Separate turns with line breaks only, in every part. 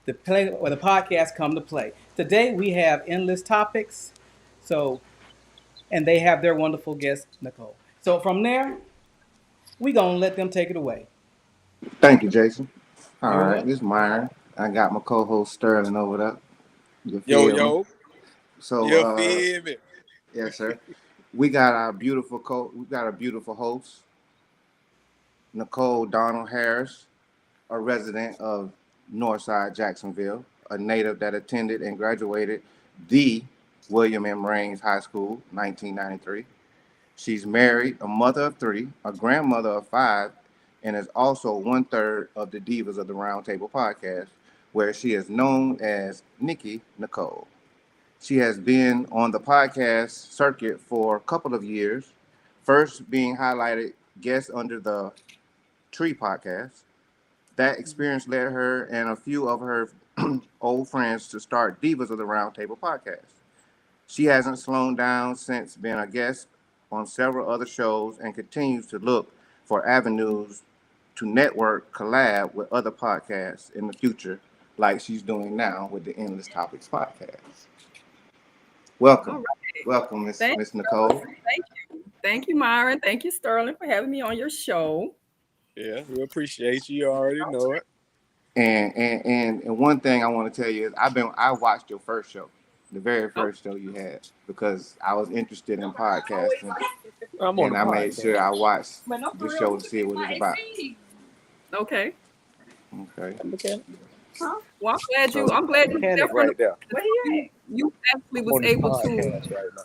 the play or the podcast come to play. Today we have endless topics, so and they have their wonderful guest Nicole. So from there, we gonna let them take it away.
Thank you, Jason. All
You're
right,
welcome.
this is Myron. I got my co-host Sterling over there. You
Yo,
feel me?
yo,
So,
you feel me?
yes, sir. We got a beautiful host, Nicole Donald Harris, a resident of Northside Jacksonville, a native that attended and graduated the William M. Raines High School, 1993. She's married, a mother of three, a grandmother of five, and is also one third of the Divas of the Round Table podcast, where she is known as Nikki Nicole. She has been on the podcast circuit for a couple of years, first being highlighted guest under the Tree podcast. That experience led her and a few of her old friends to start Divas of the Round Table podcast. She hasn't slowed down since being a guest on several other shows and continues to look for avenues to network, collab with other podcasts in the future, like she's doing now with the Endless Topics podcast.
All
Welcome,
right.
welcome, Miss
Thank
Miss
you, fellas.
Nicole.
Thank you, Myron. Thank you, Sterling, for having me on your show.
Yeah, we appreciate you. You already know it.
And one thing I want to tell you is I watched your first show, the very
Oh,
first show you had, because I was interested in podcasting,
I'm on
and
the
I made
podcast.
sure I watched the show to see what it's about.
okay.
Okay.
Mechanic.
Well,
So
I'm glad you
Mechanic
there for
right there.
you actually
I'm
was
on this
able to
podcast right now.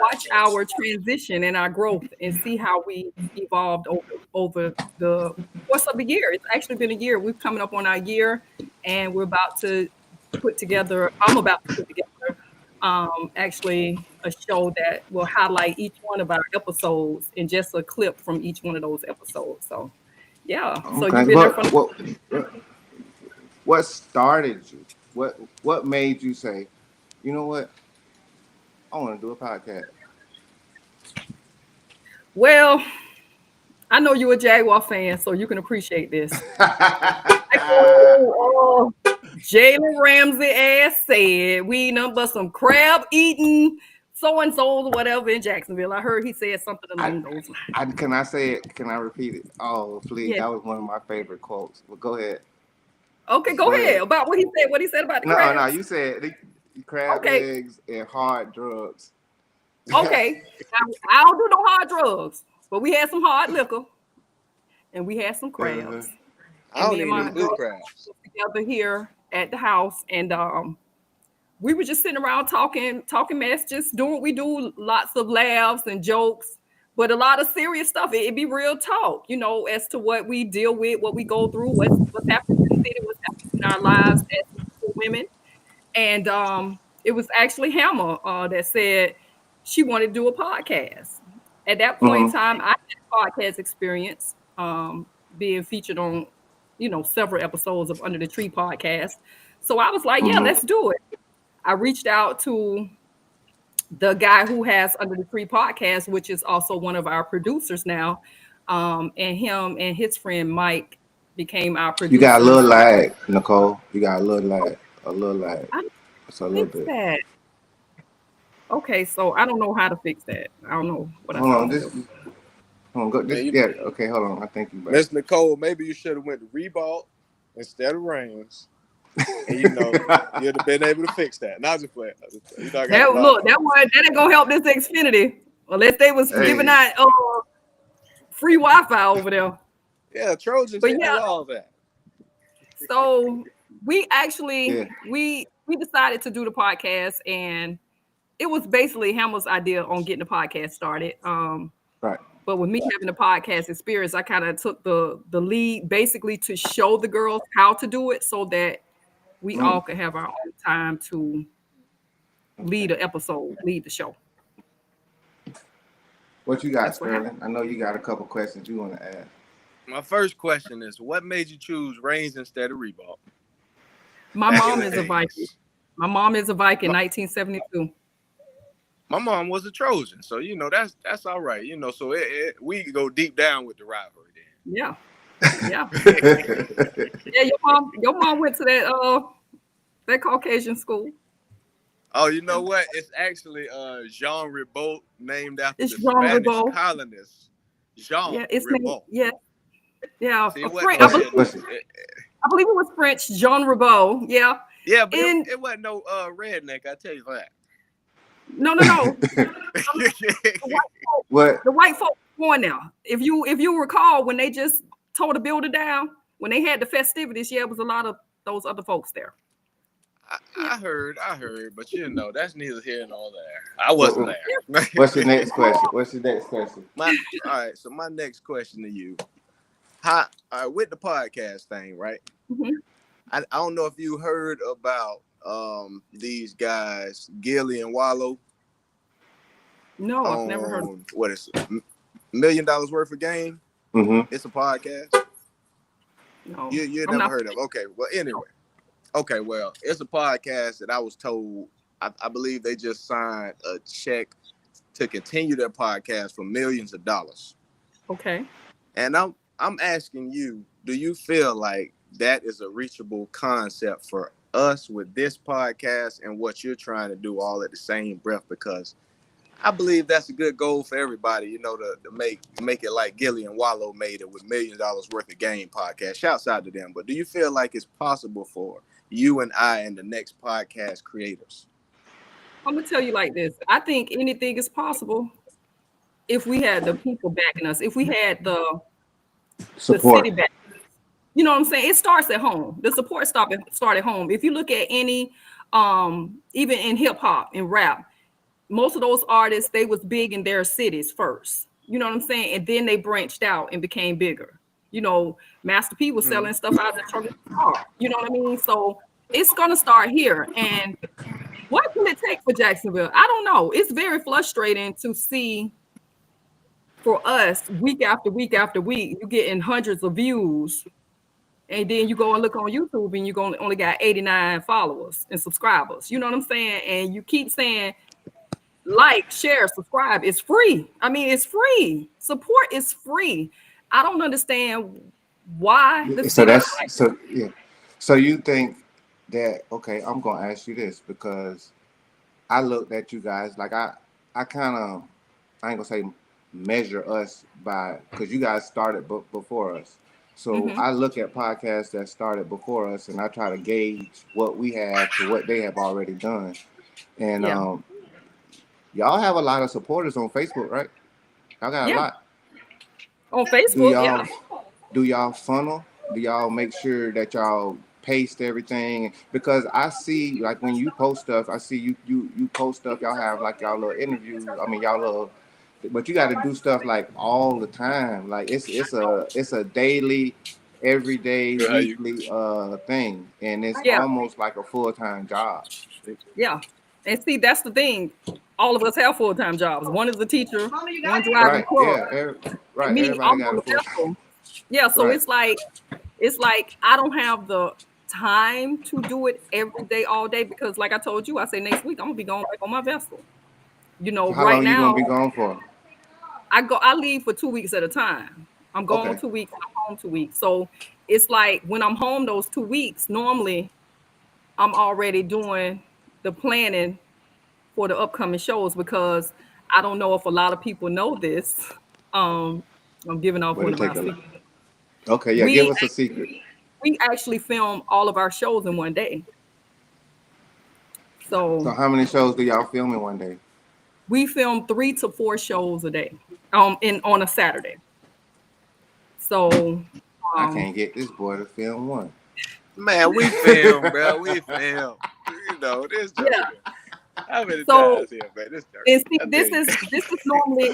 watch our transition and our growth and see how we evolved over the course of the year. It's actually been a year. We're coming up on our year, and we're about to put together. I'm about to put together actually a show that will highlight each one of our episodes and just a clip from each one of those episodes. So yeah, so
okay,
you've been there
but
from
what started you? What made you say, you know what, I want to do a podcast?
well. I know you're a Jaguar fan, so you can appreciate this. Like Jalen Ramsey ass said, we ain't nothing but some crab eating so and so or whatever in Jacksonville. I heard he said something
I,
along those lines.
can I say it? Can I repeat it? Oh, please!
Yeah.
That was one of my favorite quotes. But go ahead.
Okay, go
Go
ahead.
ahead.
About what he said, about the
No, no,
crabs.
you said crab
Okay,
legs and hard drugs.
okay. Now, I don't do no hard drugs, but we had some hard liquor and we had some
Uh-huh.
crabs.
I
And
don't
me and my
even do
girl
crabs.
together here at the house, and we were just sitting around talking mess, just doing what we do, lots of laughs and jokes, but a lot of serious stuff. It'd be real talk, as to what we deal with, what we go through, what's happening in the city, what's happening in our lives as women. And it was actually Hammer that said she wanted to do a podcast. At that point in
Mm-hmm.
time, I had a podcast experience, being featured on, several episodes of Under the Tree podcast. So I was like, yeah,
Mm-hmm.
let's do it. I reached out to the guy who has Under the Tree podcast, which is also one of our producers now. And him and his friend Mike became our
You got a little
producers.
lag, Nicole. You got a little lag. A little lag.
I
It's a little
fix
bit.
that. Okay, so I don't know how to fix that. I don't know what I'm
Hold on.
supposed to
This.
do.
Hold on. Go.
Man,
This. Yeah. Okay. Hold on. I think you back.
Miss Nicole, maybe you should have went to Reebok instead of Reigns, and you'd have been able to fix that. Not just play. I got to
That
laugh.
look, that ain't gonna help this Xfinity unless they was giving
Hey.
out free Wi-Fi over there.
Yeah, Trojans,
But
they
yeah,
do all that.
so we actually
Yeah.
we decided to do the podcast, and it was basically Hamill's idea on getting the podcast started.
Right.
But with me having the podcast experience, I kind of took the lead basically to show the girls how to do it so that we all
Mm.
could have our own time to lead
Okay.
an episode, lead the show.
What you got,
That's what happened.
Sterling? I know you got a couple questions you want to ask.
My first question is, what made you choose Reigns instead of Reebok
My
back in
mom
the
is a Viking.
days?
My mom is a Viking,
My,
1972.
my mom was a Trojan, so that's all right. So we could go deep down with the rivalry
Yeah, yeah,
then.
yeah. Your mom went to that That Caucasian school.
Oh, you know what? It's actually Jean Ribault, named after
It's
the
Jean
Spanish
Ribault.
colonist Jean
Yeah, it's named.
Ribault.
Yeah, yeah.
See,
A
it wasn't
French.
no red.
I believe it was French. Jean Ribault. Yeah.
Yeah, but it,
And
it wasn't no redneck. I tell you that.
no, no, no. The white folk,
What?
the white folk going now. If you recall when they just tore the building down, when they had the festivities, yeah, it was a lot of those other folks there. Yeah.
I heard, but that's neither here nor there. I wasn't
What?
there.
What's your next question? What's your next question?
All right. So my next question to you, how with the podcast thing, right?
Mhm.
I don't know if you heard about these guys, Gilly and Wallow,
No, I've never heard of
on what is it, $1 million worth of game.
Mm-hmm.
It's a podcast.
no.
You
I'm
never
not.
heard of. Okay. Well, anyway. Okay. Well, it's a podcast that I was told. I believe they just signed a check to continue their podcast for millions of dollars.
Okay.
And I'm asking you, do you feel like that is a reachable concept for us with this podcast and what you're trying to do all at the same breath? Because I believe that's a good goal for everybody, to make it like Gilly and Wallow made it with $1 million worth of game podcast. Shouts out to them. But do you feel like it's possible for you and I and the next podcast creators?
I'm gonna tell you like this. I think anything is possible if we had the people backing us. If we had the city
Support.
back. You know what I'm saying? It starts at home. The support start at home. If you look at any, even in hip hop and rap, most of those artists they was big in their cities first. You know what I'm saying? And then they branched out and became bigger. Master P was selling stuff out of the trunk of his car. You know what I mean? So it's gonna start here. And what will it take for Jacksonville? I don't know. It's very frustrating to see for us week after week after week. You getting hundreds of views, and then you go and look on YouTube, and you only got 89 followers and subscribers. You know what I'm saying? And you keep saying like, share, subscribe. It's free. I mean, it's free. Support is free. I don't understand why the
So
city.
that's so yeah. So you think that okay? I'm gonna ask you this because I looked at you guys like I kind of I ain't gonna say measure us by because you guys started before us. So
Mhm.
I look at podcasts that started before us and I try to gauge what we have to what they have already done. And
Yeah.
y'all have a lot of supporters on Facebook, right? Y'all got a
Yeah.
lot.
On
Do
Facebook. Yeah.
y'all funnel? Do y'all make sure that y'all paste everything? Because I see like when you post stuff, I see you post stuff. Y'all have like y'all little interviews. I mean y'all little, but you got to do stuff like all the time. Like it's a daily, everyday,
How you?
weekly thing, and it's
Yeah.
almost like a full-time job.
Yeah. And see, that's the thing. All of us have full-time jobs. One is a teacher, one driving a
Right?
truck,
Yeah.
and
Right.
me,
Everybody
I'm
got
on
a
the
full.
vessel. Yeah, so
Right.
it's like I don't have the time to do it every day, all day, because like I told you, I say next week I'm gonna be going back on my vessel.
So how
Right
long you gonna
now
be gone for?
I leave for 2 weeks at a time. I'm gone
Okay.
2 weeks, I'm home 2 weeks. So it's like when I'm home those 2 weeks, normally I'm already doing the planning for the upcoming shows because I don't know if a lot of people know this. Um, I'm giving off
But
one
it
of our
take a.
secrets.
Okay. Yeah. Give
We
us a secret.
we actually film all of our shows in one day.
So
So
how many shows do y'all film in one day?
we film 3 to 4 shows a day, in on a Saturday. So
I
um,
can't get this boy to film one.
Man, we film, bro. We film. This
yeah.
joker. How many
So
times here, man? This joker.
and see,
I tell
this
you.
is this is normally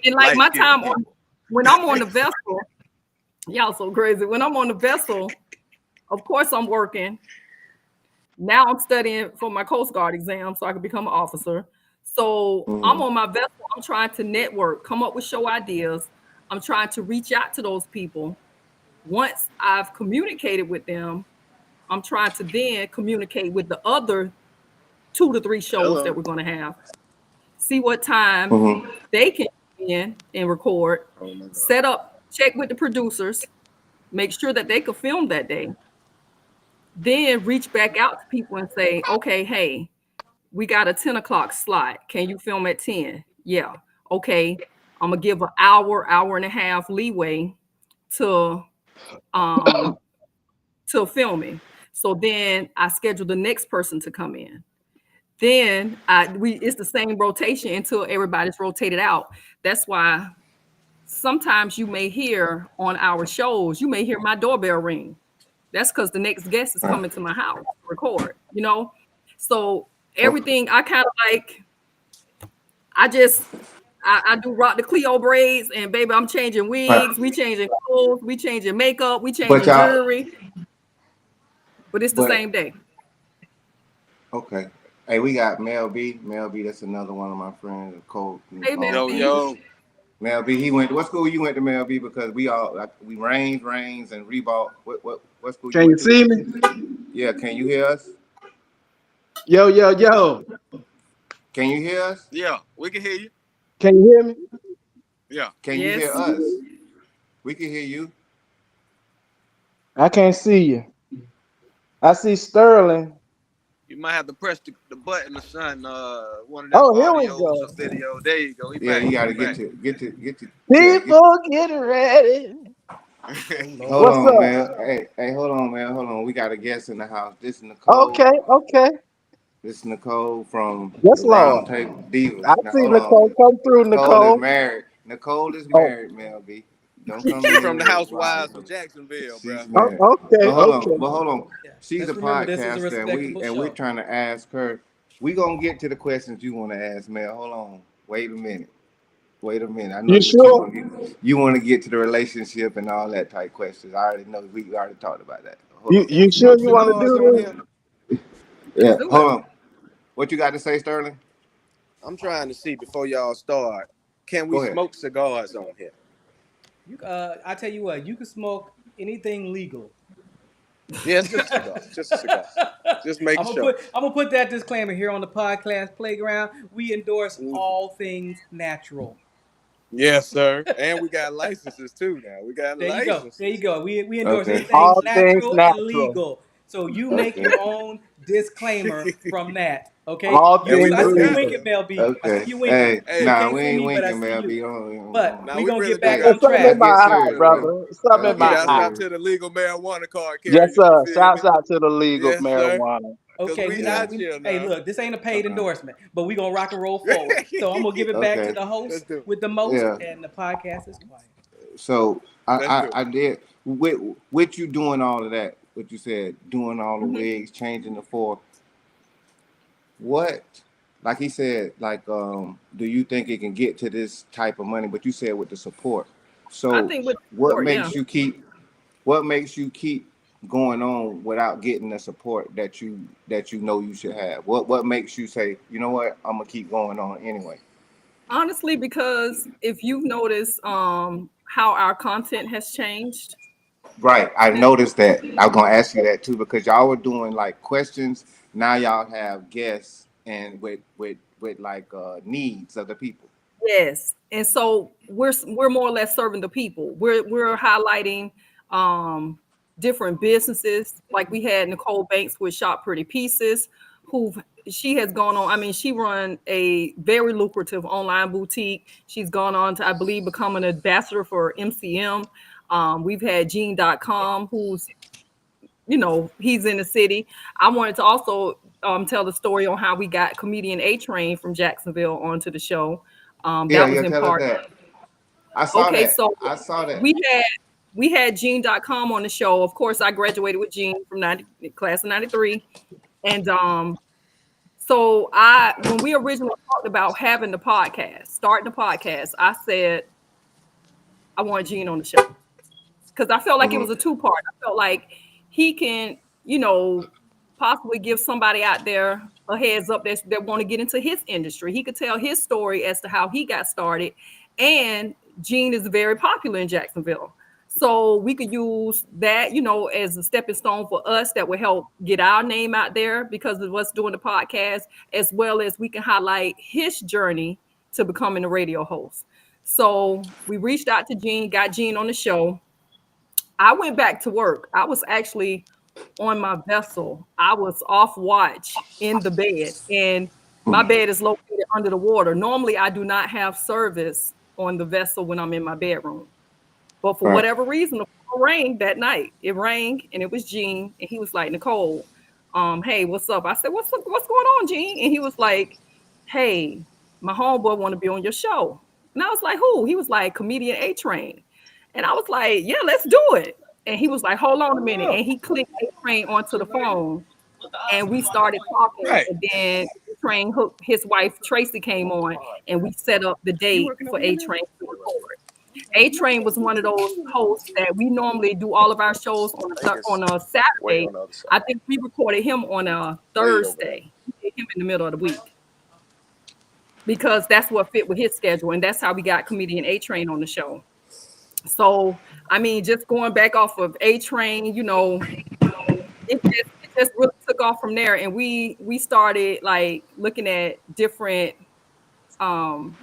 in like
Light
my
skinned
time on
people.
when I'm on the vessel. Y'all so crazy. When I'm on the vessel, of course I'm working. Now I'm studying for my Coast Guard exam so I can become an officer. So I'm
Mm.
on my vessel. I'm trying to network, come up with show ideas. I'm trying to reach out to those people. Once I've communicated with them, I'm trying to then communicate with the other 2 to 3 shows that
Hello.
we're going to have. See what time
Mm-hmm.
they can come in and record,
Oh my
set up, check with the producers, make sure that they could film that day. then reach back out to people and say, okay, hey, we got a 10 o'clock slot. Can you film at 10? Yeah. Okay. I'm gonna give an hour and a half leeway to um filming. So then I schedule the next person to come in. Then it's the same rotation until everybody's rotated out. That's why sometimes you may hear on our shows, you may hear my doorbell ring. That's because the next guest is
Uh,
coming to my house to record. So
okay.
everything I kind of like, I just I do rock the Cleo braids, and baby, I'm changing
Right.
wigs, we changing clothes, we changing makeup, we
But
changing
y'all,
jewelry, but it's the
but
same day.
okay. Hey, we got Mel B. Mel B. That's another one of my friends, Cole
Hey, Mel
Yo,
B.
yo.
Mel B. He went. What school you went to, Mel B? Because we all like we Rains, and Reebok. What school you
Can you
went to?
see me?
Yeah. Can you hear us?
Yo, yo, yo.
Can you hear us?
Yeah, we can hear you.
Can you hear me?
Yeah.
Can you hear
Yes.
us? We can hear you.
I can't see you. I see Sterling.
You might have to press the button or something, one of them
Oh, here we
audios or
go.
video. There you go. He
Yeah.
back.
You got
He
to
back.
yeah.
People get ready.
Oh
Hold
Lord.
What's
on,
up?
man. Hey, hold on, man. Hold on. We got a guest in the house. This is Nicole.
Okay, okay.
This is Nicole from
Yes,
the Round
Lord.
Table
I
Divas. Now
see
hold
Nicole.
on.
Come through,
Nicole is
Nicole.
married. Nicole is
Oh,
married, Mel B. Don't come
She
in
from
here
the
with wild
Housewives of
stuff.
Jacksonville, bro.
She's married.
okay, okay.
But hold on.
Yeah.
She's a
Let's remember this is a
podcaster, and
respectable
we're
show.
trying to ask her. We gonna get to the questions you want to ask, Mel. Hold on. Wait a minute. Wait a minute. I know
You
what you
sure?
want. You want to get to the relationship and all that type questions. I already know. We already talked about that. Hold on.
You sure
Smoke
you want to
cigars on here.
do
Let's
Yeah.
do it.
Hold on. What you got to say, Sterling?
I'm trying to see before y'all start. Can we
Go ahead.
smoke cigars on here?
I tell you what, you can smoke anything legal.
Yeah, it's just a cigar. Just a cigar. Just making sure.
I'm gonna put that disclaimer here on the podcast playground. We endorse
Mhm.
all things natural.
Yes, sir. And we got licenses too now. We got
There you go. There you
licenses.
go. We endorse
Okay.
anything
all things
natural and
natural?
legal. So you make
Okay.
your own disclaimer from that. Okay.
All
And we
things
I
just
see you
got
legal.
winking,
one.
Mel B. I see
Okay.
you winking.
Hey,
You
Hey,
nah,
can't
we
see
ain't
me, but I
winking,
see
man.
you.
Be
But
now
we're
we
gonna
really
get
do
back
Hey,
got
on
to
There's something
track.
in
let's
my
get
eye,
serious, man.
brother. Something in
Let's
my
get
shouts
eye.
out
serious.
to the legal marijuana card
Yes,
carrier. You
sir.
feel me?
Shouts out to the legal
Yes, sir.
marijuana.
Cause
Okay,
we
we not
out
we
here
hey
now.
look, this ain't a paid
Okay.
endorsement, but we gonna rock and roll forward. So I'm gonna give it back to
Okay.
the
Let's
host
do it.
with the most
Yeah.
and the podcast is quiet.
So
Let's do it.
I did with you doing all of that. What you said, doing all the
Mhm.
wigs, changing the fork. What, like he said, like do you think it can get to this type of money? But you said with the support.
I
So
think with
what
support, yeah.
makes you keep what makes you keep going on without getting the support that you know you should have? What makes you say, you know what, I'm gonna keep going on anyway?
Honestly, because if you've noticed how our content has changed
Right. I
since.
noticed that. I was gonna ask you that too because y'all were doing like questions. Now y'all have guests and with like needs of the people.
Yes, and so we're more or less serving the people. We're highlighting um, different businesses. Like we had Nicole Banks with Shop Pretty Pieces, who she has gone on. I mean, she run a very lucrative online boutique. She's gone on to, I believe, become an ambassador for MCM. We've had Gene.com, who's he's in the city. I wanted to also tell the story on how we got comedian A Train from Jacksonville onto the show.
Yeah,
That was
yeah.
in
Tell us
part.
that. I saw
Okay,
that.
so
I saw that.
we had we had Gene.com on the show. Of course, I graduated with Gene from 90, class of 93. And so I when we originally talked about having the podcast, starting the podcast, I said I want Gene on the show. Because I felt like it
Hmm.
was a two-part. I felt like he can, possibly give somebody out there a heads up that want to get into his industry. He could tell his story as to how he got started. And Gene is very popular in Jacksonville. So we could use that, as a stepping stone for us that would help get our name out there because of us doing the podcast, as well as we can highlight his journey to becoming a radio host. So we reached out to Gene, got Gene on the show. I went back to work. I was actually on my vessel. I was off watch in the bed, and my bed is located under the water. Normally, I do not have service on the vessel when I'm in my bedroom. But for
Right.
whatever reason, the phone rang that night. It rang, and it was Gene, and he was like, "Nicole, hey, what's up?" I said, "What's up? What's going on, Gene?" And he was like, "Hey, my homeboy want to be on your show." And I was like, "Who?" He was like, "Comedian A Train." And I was like, "Yeah, let's do it." And he was like, "Hold on a minute," and he clicked A Train onto the phone, and we started talking.
Right.
And then A Train hooked his wife Tracy came on, and we set up the date for A Train to record. A Train was one of those hosts that we normally do all of our shows on on a
Wait
Saturday.
on the other side.
I think we recorded him on a
Wait over there.
Thursday. We did him in the middle of the week because that's what fit with his schedule, and that's how we got comedian A Train on the show. So, I mean, just going back off of A Train, it just really took off from there, and we started like looking at different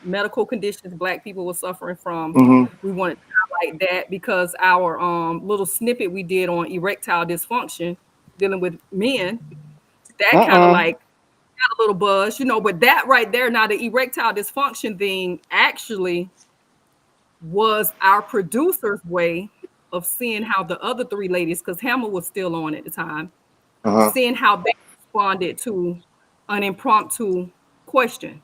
medical conditions Black people were suffering from.
Mm-hmm.
We wanted to highlight that because our little snippet we did on erectile dysfunction, dealing with men, that kind of
Uh-uh.
like got a little buzz, But that right there, now the erectile dysfunction thing actually was our producer's way of seeing how the other three ladies, because Hammer was still on at the time,
Uh-huh.
seeing how they responded to an impromptu question.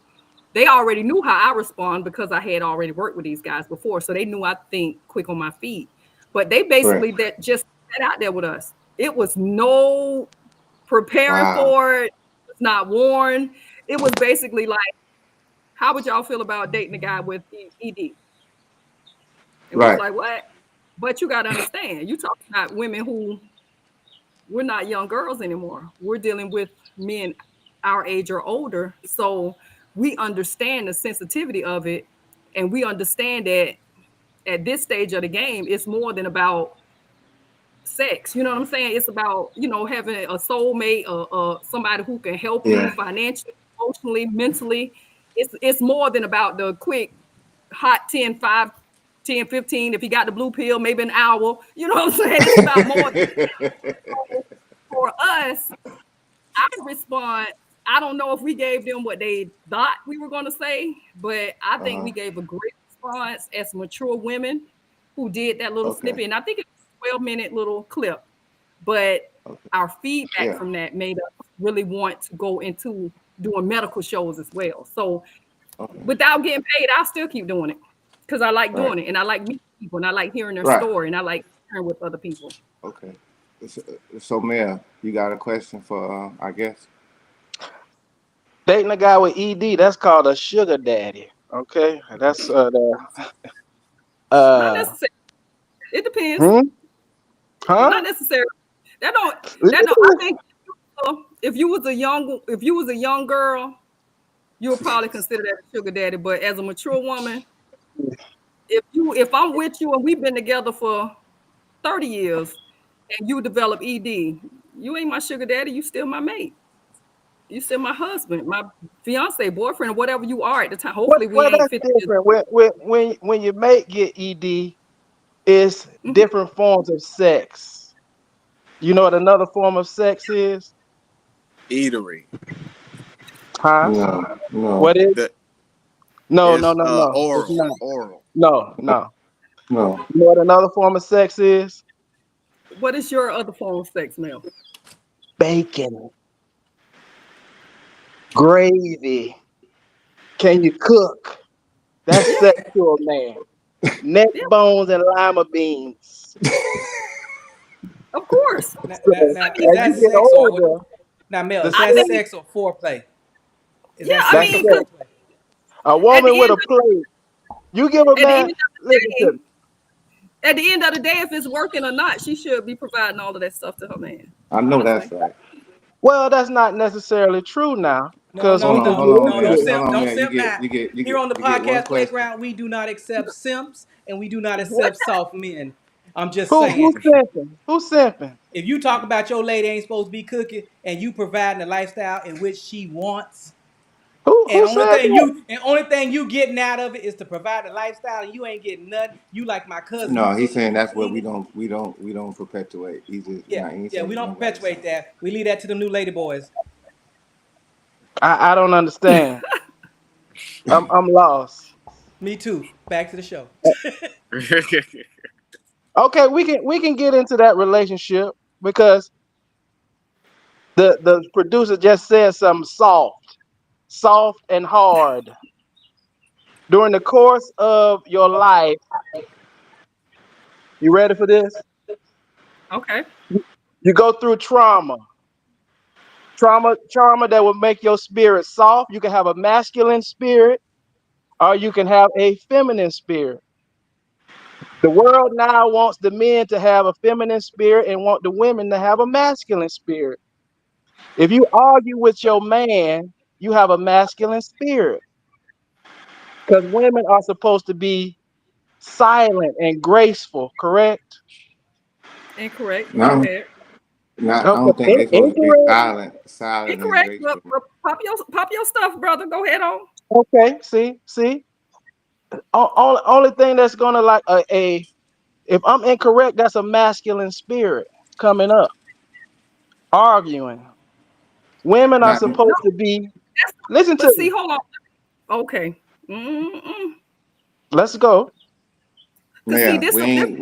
They already knew how I respond because I had already worked with these guys before. So they knew I think quick on my feet. But they
Right.
basically that just sat out there with us. It was no preparing
Wow.
for it. It was not warned. It was basically like, how would y'all feel about dating a guy with ED? And we was
Right.
like, what? But you got to understand, you talking about women who, we're not young girls anymore. We're dealing with men our age or older. So we understand the sensitivity of it. And we understand that at this stage of the game, it's more than about sex. You know what I'm saying? It's about, having a soulmate or somebody who can help you
Yeah.
financially, emotionally, mentally. It's more than about the quick hot 10, 5, 10, 15. If you got the blue pill, maybe an hour. You know what I'm saying? It's about more. So for us, our response, I don't know if we gave them what they thought we were going to say, but I think
Uh-huh.
we gave a great response as mature women who did that little
Okay.
snippet. And I think it was a 12-minute little clip, but
Okay.
our feedback
Yeah.
from that made us really want to go into doing medical shows as well. So
Okay.
without getting paid, I'll still keep doing it because I like
Right.
doing it and I like meeting people and I like hearing their
Right.
story and I like sharing with other people.
Okay. So, so Mel, you got a question for I guess?
Dating a guy with ED, that's called a sugar daddy. Okay, that's
Not
uh,
necessarily. It depends.
hmm? Huh?
Not necessarily. That don't. That don't. I think if you was a young girl, you'll probably consider that a sugar daddy. But as a mature woman, if I'm with you and we've been together for 30 years and you develop ED, you ain't my sugar daddy. You still my mate. You still my husband, my fiance, boyfriend, whatever you are at the time.
What?
Hopefully, we
Well,
ain't
that's
50 years.
different. When you make get ED, it's
Mhm.
different forms of sex. You know what another form of sex is?
Eatery.
Huh?
No. No.
What is?
The
No, no,
It's
no, no. It's
oral.
not.
Oral.
No, no.
No.
You know what another form of sex is?
What is your other form of sex, Mel?
Bacon, gravy. Can you cook? That's
Yeah,
sex to a man. Neck
yeah,
bones and lima beans.
of course.
Now,
So
now,
I
now,
mean,
is
as you
that
get
sex or what?
older,
Now, Mel,
the
is
I
that
sex,
think,
sex or foreplay? Is
yeah,
that
I
sex
that's
or
mean,
sex.
because
foreplay?
A
at
woman
the
with
end
a plate. You give a
at the
man,
end of
listen
the
to
day,
me.
at the end of the day, if it's working or not, she should be providing all of that stuff to her man.
I know that's
Honestly,
right.
Well, that's not necessarily true now,
No,
because
no,
we can
no,
get
no.
into
Don't
this.
Hold
simp.
on,
Don't
man.
simp now. Here on the
You get one
podcast
question.
playground, we do not accept simps and we do not
what?
accept soft men. I'm just
Who's
saying.
simping? Who's simping?
If you talk about your lady ain't supposed to be cooking and you providing the lifestyle in which she wants,
Who said that?
And only thing you getting out of it is to provide a lifestyle, and you ain't getting nothing. You like my cousin, you
No, he's
cooking,
saying
you
that's what
cleaning.
we don't perpetuate. He just
Yeah,
he ain't
yeah. We
saying
don't
nobody's
perpetuate
saying.
that. We leave that to the new lady boys.
I don't understand. I'm lost.
Me too. Back to the show.
Okay, we can get into that relationship because the producer just said something soft and hard. During the course of your life, you ready for this?
Okay.
You go through trauma that will make your spirit soft. You can have a masculine spirit, or you can have a feminine spirit. The world now wants the men to have a feminine spirit and want the women to have a masculine spirit. If you argue with your man, you have a masculine spirit because women are supposed to be silent and graceful, correct?
Incorrect. But go
No,
ahead.
not. I
Okay,
don't think they're supposed to be
incorrect.
silent and
Incorrect.
graceful.
But pop your stuff, brother. Go ahead on.
Okay, see. Only thing that's gonna like a if I'm incorrect, that's a masculine spirit coming up, arguing. Women are
Not,
No,
supposed to be.
that's
Listen
but
to
see,
me.
hold on. Okay. Mm-mm.
Let's go.
Cause see,
yeah,
this
we
problem
ain't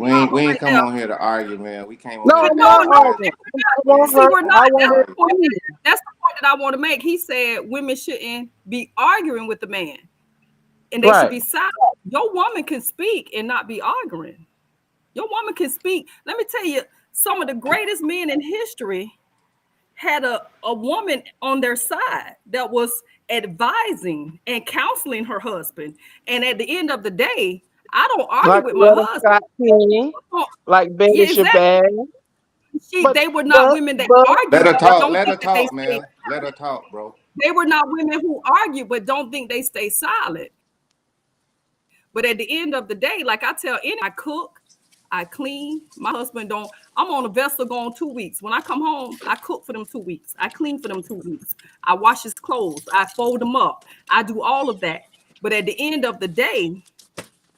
right
come
there.
on here to argue, man. We came on
No,
here to
I'm
get
No,
not
some
no,
arguing.
clarity.
I
we're not.
want
We
See,
her.
ain't
we're
come
not.
I
on here to
want
That's
her
the
argue.
point.
clean.
That's the point that I want to make. He said women shouldn't be arguing with the man, and they should
Right.
be silent. Your woman can speak and not be arguing. Your woman can speak. Let me tell you, some of the greatest men in history had a woman on their side that was advising and counseling her husband. And at the end of the day, I don't argue
Like
with my
Loretta
husband.
Scott King,
Oh,
like Betty
yeah, exactly.
Shabazz. But
They were not
but
women that
but
Let
argued,
her
but
talk.
don't
Let her
think that they
talk,
stay.
man. Let her talk, bro.
They were not women who argue, but don't think they stay silent. But at the end of the day, like I tell any, I cook, I clean. My husband don't. I'm on a vessel going 2 weeks. When I come home, I cook for them 2 weeks. I clean for them 2 weeks. I wash his clothes. I fold them up. I do all of that. But at the end of the day,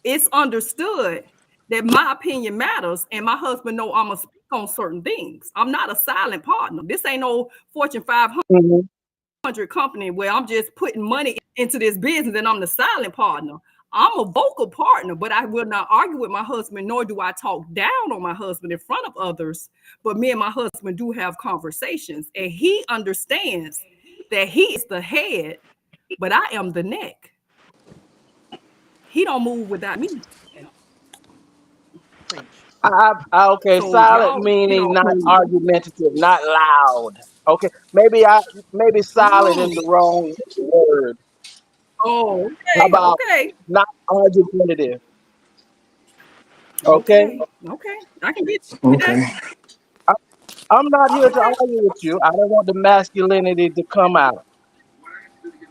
it's understood that my opinion matters, and my husband know I'm gonna speak on certain things. I'm not a silent partner. This ain't no Fortune 500
mhm.
company where I'm just putting money into this business and I'm the silent partner. I'm a vocal partner, but I will not argue with my husband, nor do I talk down on my husband in front of others. But me and my husband do have conversations, and he understands that he is the head, but I am the neck. He don't move without me.
And preach.
Okay,
So
silent
y'all,
meaning not argumentative, not loud. Okay, maybe silent is the wrong word.
oh,
How
okay,
about
okay,
not argumentative? Okay,
okay, okay. I can get that.
Okay.
I, I'm not here to
Okay.
argue with you. I don't want the masculinity to come out.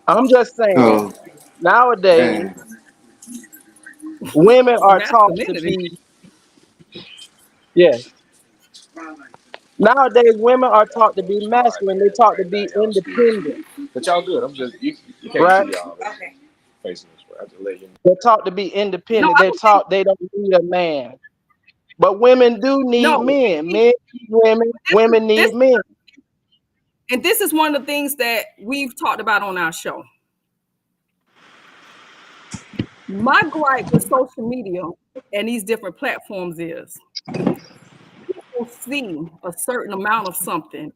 I'm just saying
So,
nowadays
and
women are taught to
Masculinity.
be, yes. Nowadays women are taught to be masculine. They're taught to be independent,
But y'all good. I'm just you can't
right?
see y'all facing this way. I just let you know.
They're taught to be
No,
independent.
I
They're
don't think.
taught they don't need a man. But women do need
No,
men. Men need women. Women
this
need men.
and this is one of the things that we've talked about on our show. My gripe with social media and these different platforms is people see a certain amount of something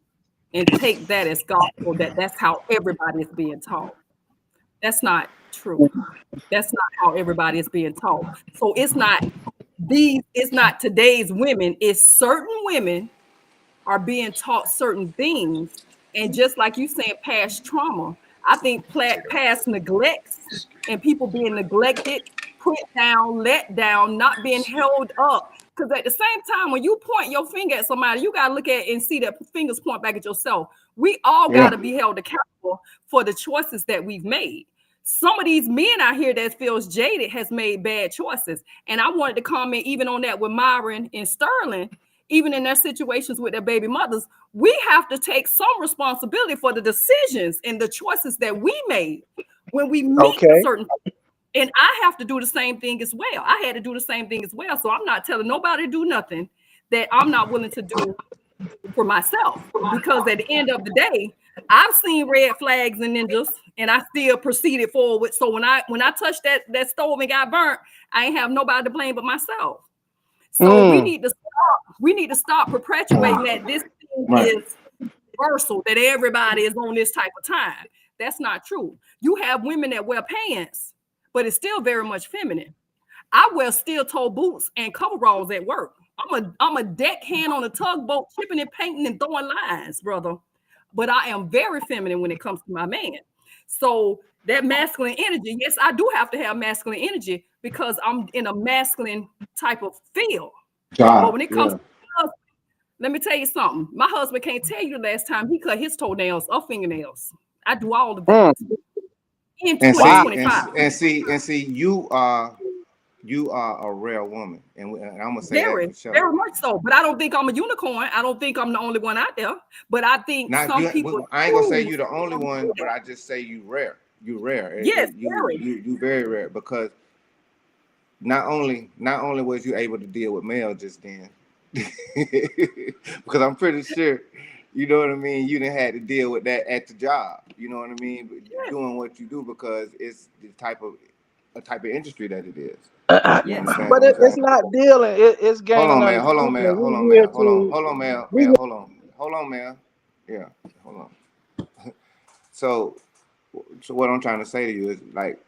and take that as gospel, that that's how everybody is being taught. That's not true. That's not how everybody is being taught. So it's not today's women, it's certain women are being taught certain things. And just like you saying, past trauma, I think past neglects and people being neglected, put down, let down, not being held up. Because at the same time, when you point your finger at somebody, you got to look at and see that fingers point back at yourself. We all got
yeah,
to be held accountable for the choices that we've made. Some of these men out here that feels jaded has made bad choices. And I wanted to comment even on that with Myron and Sterling even in their situations with their baby mothers, we have to take some responsibility for the decisions and the choices that we made when we meet
Okay.
certain. And I have to do the same thing as well. I had to do the same thing as well. So I'm not telling nobody to do nothing that I'm not willing to do for myself. Because at the end of the day, I've seen red flags and ninjas, and I still proceeded forward. So when I touched that stove and got burnt, I ain't have nobody to blame but myself. So
Mm.
we need to stop perpetuating that this thing
Right.
is universal, that everybody is on this type of time. That's not true. You have women that wear pants, but it's still very much feminine. I wear steel toe boots and coveralls at work. I'm a deckhand on a tugboat, chipping and painting and throwing lines, brother. But I am very feminine when it comes to my man. So that masculine energy, yes, I do have to have masculine energy because I'm in a masculine type of field. But when it comes
Yeah.
to husband, let me tell you something. My husband can't tell you the last time he cut his toenails or fingernails. I do all of that
Mm.
in
And
Wow.
see,
2025.
and see, you are a rare woman, and I'm gonna say that
Very,
for sure.
very much so. But I don't think I'm a unicorn. I don't think I'm the only one out there. But I think
Not
some
you.
people
I ain't gonna say
choose
you the only
to do
one, but
that.
I just say you rare. You rare.
Yes, very.
You very rare because not only was you able to deal with male just then, because I'm pretty sure, you know what I mean. You didn't have to deal with that at the job. You know what I mean. But
Yes,
doing what you do because it's the type of industry that it is. You
yes.
understand
But
what I'm
it's
saying?
not dealing. It's
Hold
gaining
on, man. Hold on,
understanding.
man. Hold on,
We here
man. Hold on.
to
Hold on, man.
we.
Man, hold on. Hold on, man. Yeah. Hold on. So, so what I'm trying to say to you is like,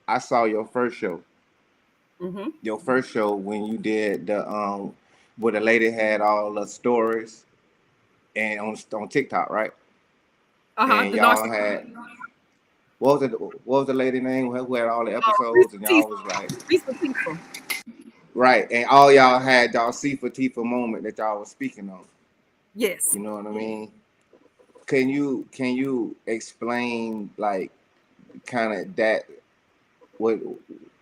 I saw your first show.
Mm-hmm.
Your first show when you did the where the lady had all the stories and on TikTok, right?
Uh-huh.
And
The
y'all
narcissist,
had what was the lady name who had all the episodes and
Risa
y'all was like
Risa Tifa.
right and all y'all had y'all C for Tifa moment that y'all was speaking on.
Yes.
You know what I mean? Can you explain like kind of that what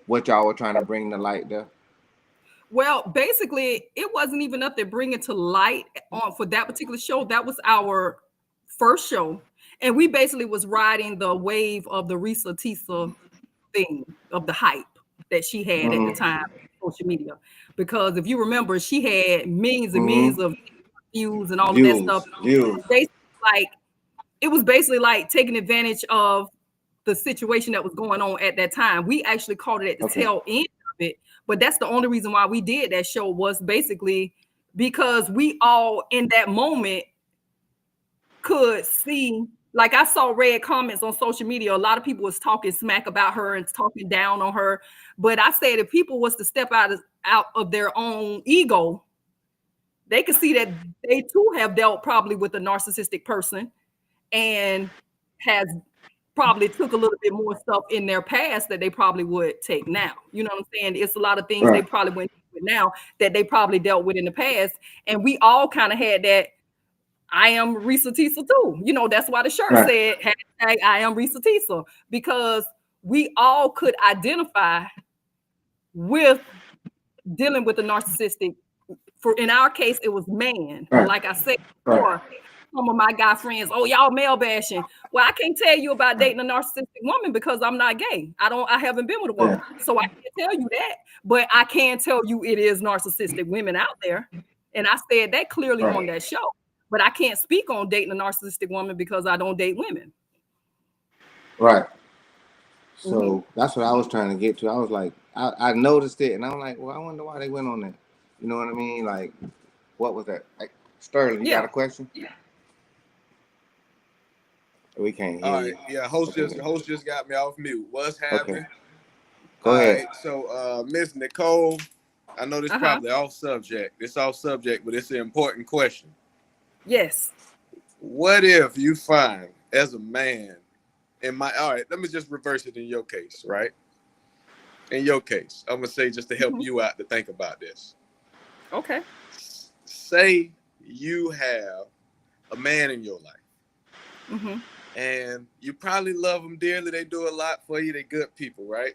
what y'all were trying to bring to light there?
Well, basically, it wasn't even nothing bringing to light on for that particular show. That was our first show, and we basically was riding the wave of the Risa Tisa thing of the hype that she had at the
Mm-hmm.
time on social media. Because if you remember, she had millions and millions
Mm-hmm.
of views and all of that stuff.
Views.
Basically, like it was basically like taking advantage of the situation that was going on at that time. We actually called it at the
Okay.
tail end of it, but that's the only reason why we did that show was basically because we all in that moment could see, like I saw red comments on social media. A lot of people was talking smack about her and talking down on her. But I said if people was to step out of their own ego, they could see that they too have dealt probably with a narcissistic person and has probably took a little bit more stuff in their past that they probably would take now. You know what I'm saying? It's a lot of things they
Right.
probably went with now that they probably dealt with in the past. And we all kind of had that I am Risa Tisa too. You know, that's why the shirt
Right.
said hashtag I am Risa Tisa, because we all could identify with dealing with the narcissistic. For in our case, it was man. But
Right.
like I said
Right.
before, some of my guy friends, oh, y'all male bashing. Well, I can't tell you about dating a narcissistic woman because I'm not gay. I haven't been with a
Yeah.
woman. So I can't tell you that. But I can tell you it is narcissistic women out there. And I said that clearly
Right.
on that show. But I can't speak on dating a narcissistic woman because I don't date women.
Right.
Mm-hmm.
So that's what I was trying to get to. I was like, I noticed it, and I'm like, well, I wonder why they went on that. You know what I mean? Like, what was that? Like, Sterling, you got
Yeah.
a question? We can't
All
hear
right,
you.
yeah,
Okay.
host just got me off mute. What's
Okay.
happening?
Go
All
ahead.
right, so Miss Nicole, I know this
Uh-huh.
probably off subject. It's off subject, but it's an important question.
Yes.
What if you find as a man all right, let me just reverse it in your case, right? In your case, I'm gonna say just to help
Mm-hmm.
you out to think about this.
Okay.
Say you have a man in your life
Mm-hmm.
and you probably love them dearly. They do a lot for you. They're good people, right?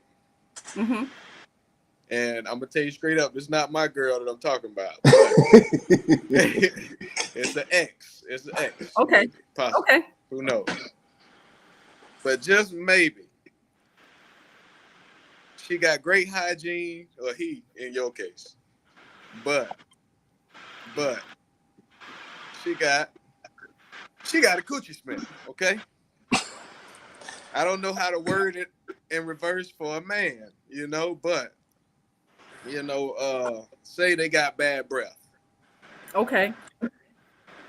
Mm-hmm.
And I'm gonna tell you straight up, it's not my girl that I'm talking about, but it's an ex. It's an ex,
Okay.
maybe, possibly.
Okay.
Who knows? But just maybe she got great hygiene, or he, in your case. But but she got she got a coochie smell. Okay, I don't know how to word it in reverse for a man, but say they got bad breath,
Okay.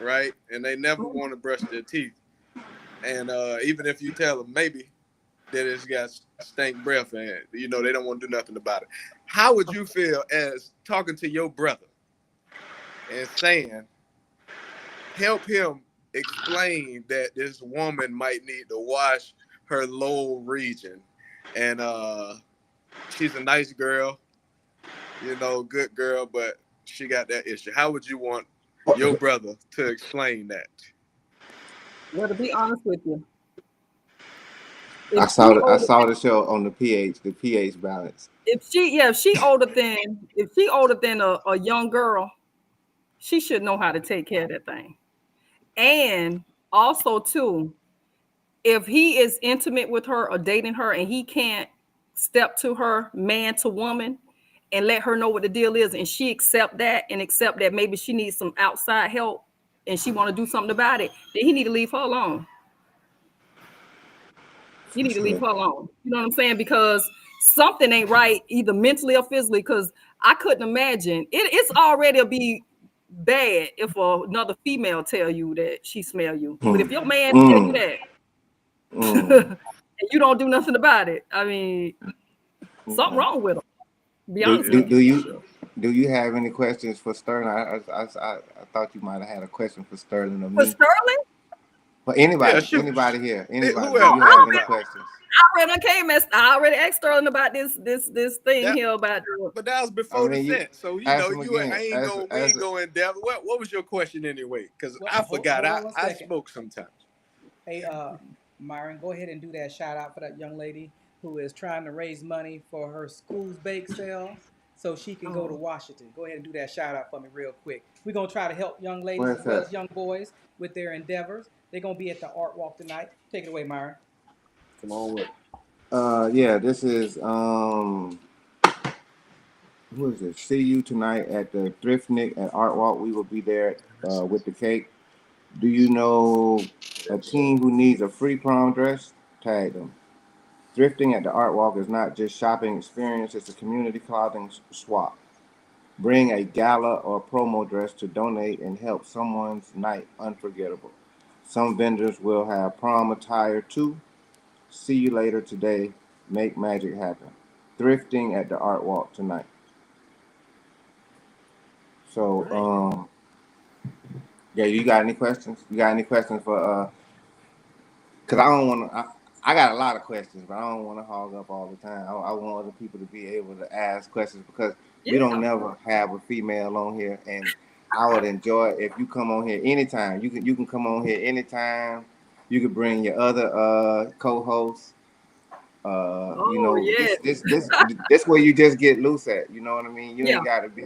right? And they never want to brush their teeth. And even if you tell them maybe that it's got stank breath and they don't want to do nothing about it, how would you feel as talking to your brother and saying, help him explain that this woman might need to wash her lower region, and she's a nice girl, good girl, but she got that issue? How would you want your brother to explain that?
Well, to be honest with you,
I
if
saw
she
the, I
older,
saw the show on the pH balance.
if she older than a young girl, she should know how to take care of that thing. And also too, if he is intimate with her or dating her and he can't step to her man to woman and let her know what the deal is, and she accept that maybe she needs some outside help and she want to do something about it, then he need to leave her alone. You
For
need to leave
sure.
her alone. You know what I'm saying? Because something ain't right, either mentally or physically. Because I couldn't imagine it's already be bad if another female tell you that she smell you. But if
Mm,
your man tell you
mm,
that
mm,
and you don't do nothing about it, I mean, something
okay.
wrong with him. Be
Do,
honest
do,
with
Yeah,
you.
do
for
you
sure.
do you have any questions for Sterling? I thought you might have had a question for Sterling or
For
me.
Sterling,
For
Yeah,
anybody,
shoot.
anybody here, anybody. Do
oh,
you
Whoever,
have any
anybody.
questions?
I already came. I already asked Sterling about this thing
That,
here about
but that was
I
before the
mean, you
scent. So
ask them
you
again.
I ain't
As
go. We
as
ain't go in depth. What was your question anyway? Because
Well,
I
hold,
forgot.
hold
I
on one
I
second.
spoke sometimes.
Hey, Myron, go ahead and do that shout out for that young lady who is trying to raise money for her school's bake sale so she can go to
oh,
Washington. Go ahead and do that shout out for me real quick. We're gonna try to help young ladies
where's
as well
that?
as young boys with their endeavors. They're gonna be at the art walk tonight. Take it away, Myron.
Come on with it.
Yeah, this is who is this? See you tonight at the Thriftnik at Art Walk. We will be there with the cake. Do you know a teen who needs a free prom dress? Tag them. Thrifting at the Art Walk is not just shopping experience; it's a community clothing swap. Bring a gala or promo dress to donate and help someone's night unforgettable. Some vendors will have prom attire too. See you later today. Make magic happen. Thrifting at the Art Walk tonight.
all
So,
right.
yeah, you got any questions? You got any questions for Cause I don't want to. I got a lot of questions, but I don't want to hog up all the time. I want other people to be able to ask questions because we don't
Yeah.
never have a female on here, and I would enjoy it if you come on here anytime. You can come on here anytime. You could bring your other co-hosts.
Oh
This
yes.
this this this where you just get loose at. You know what I mean? You
Yeah.
ain't got to be,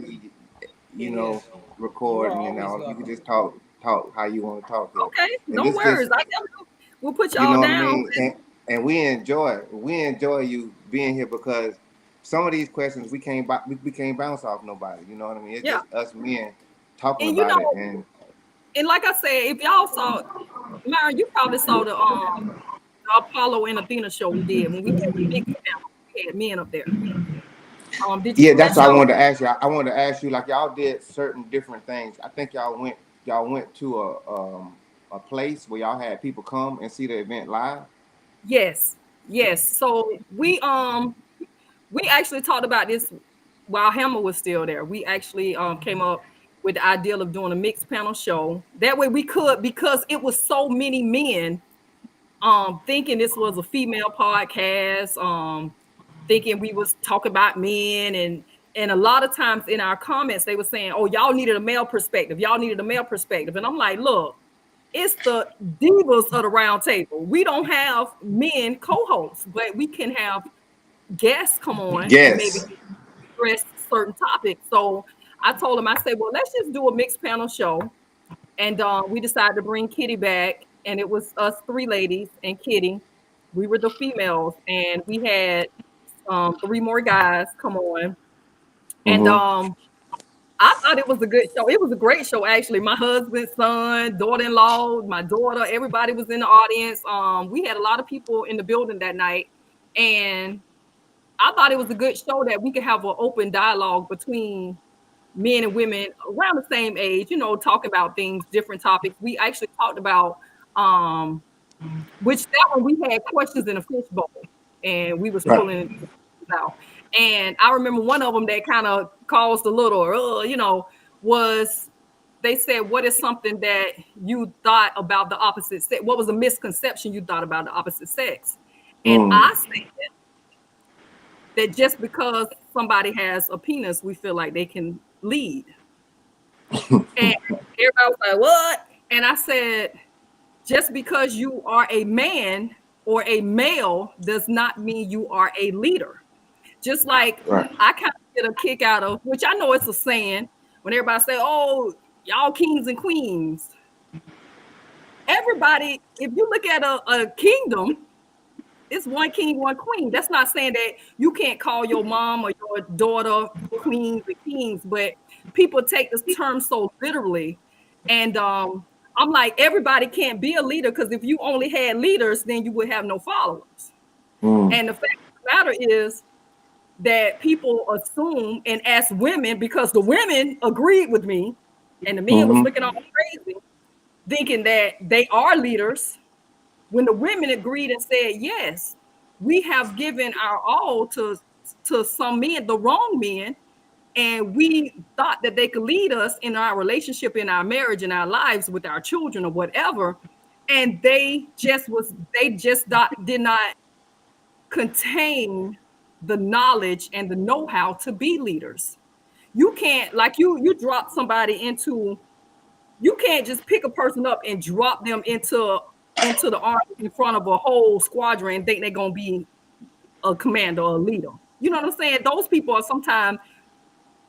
you
It
know,
is. You are
recording and
always
all. You can
welcome.
just talk how you want to talk here,
Okay.
and
No
this
worries.
just
I definitely will put
you
y'all
know what I
down.
mean? And we enjoy you being here because some of these questions we can't bounce off nobody. You know what I mean? It's
Yeah.
just us men talking
And you
about
know,
it. And
and like I said, if y'all saw Myron, you probably saw the Apollo and Athena show we did when we had the mixed panel. We had men up there. Did you
yeah,
see that
that's what I
show?
wanted to ask you. I wanted to ask you like y'all did certain different things. I think y'all went to a place where y'all had people come and see the event live.
Yes. Yes. So we actually talked about this while Hammer was still there. We actually came up with the idea of doing a mixed panel show. That way we could, because it was so many men thinking this was a female podcast, thinking we was talking about men, and a lot of times in our comments they were saying, oh, y'all needed a male perspective, y'all needed a male perspective. And I'm like, look, it's the divas of the round table. We don't have men co-hosts, but we can have guests come on and maybe
Yes.
address certain topics. So I told him, I said, well, let's just do a mixed panel show. And we decided to bring Kitty back, and it was us three ladies and Kitty. We were the females, and we had three more guys come on. And
Mm-hmm.
I thought it was a good show. It was a great show, actually. My husband, son, daughter-in-law, my daughter, everybody was in the audience. We had a lot of people in the building that night, and I thought it was a good show that we could have an open dialogue between men and women around the same age, you know, talk about things, different topics. We actually talked about um which that one we had questions in a fishbowl, and we was
Right.
pulling out. And I remember one of them that kind of caused a little, was they said, "What is something that you thought about the opposite sex? What was a misconception you thought about the opposite sex?" And
Mm.
I said that just because somebody has a penis, we feel like they can lead. And everybody was like, "What?" And I said, just because you are a man or a male does not mean you are a leader. Just like
Right.
I kind of get a kick out of, which I know it's a saying, when everybody say, "Oh, y'all kings and queens." Everybody, if you look at a kingdom, it's one king, one queen. That's not saying that you can't call your mom or your daughter queens and kings, but people take this term so literally. And I'm like, everybody can't be a leader, because if you only had leaders, then you would have no followers.
Mm.
And the fact of the matter is that people assume, and as women, because the women agreed with me, and the men was
Mm-hmm.
looking all crazy, thinking that they are leaders, when the women agreed and said, yes, we have given our all to some men, the wrong men, and we thought that they could lead us in our relationship, in our marriage, in our lives, with our children or whatever. And did not contain the knowledge and the know-how to be leaders. You can't, like, you drop somebody into, you can't just pick a person up and drop them into the army in front of a whole squadron and think they're gonna be a commander or a leader. You know what I'm saying? Those people are sometimes,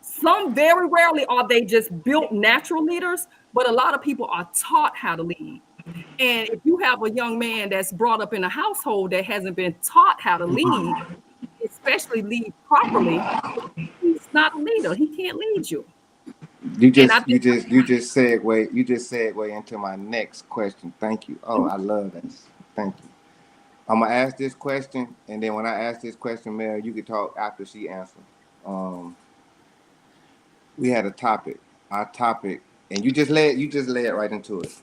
some very rarely are they just built natural leaders, but a lot of people are taught how to lead. And if you have a young man that's brought up in a household that hasn't been taught how to lead, especially lead properly, he's not a leader. He can't lead you.
You
And I
just you
think
just you just segue into my next question. Thank you. Oh, I love that. Thank you. I'm gonna ask this question, and then when I ask this question, Mel, you can talk after she answers. Um, we had a topic. Our topic, and you just led right into it.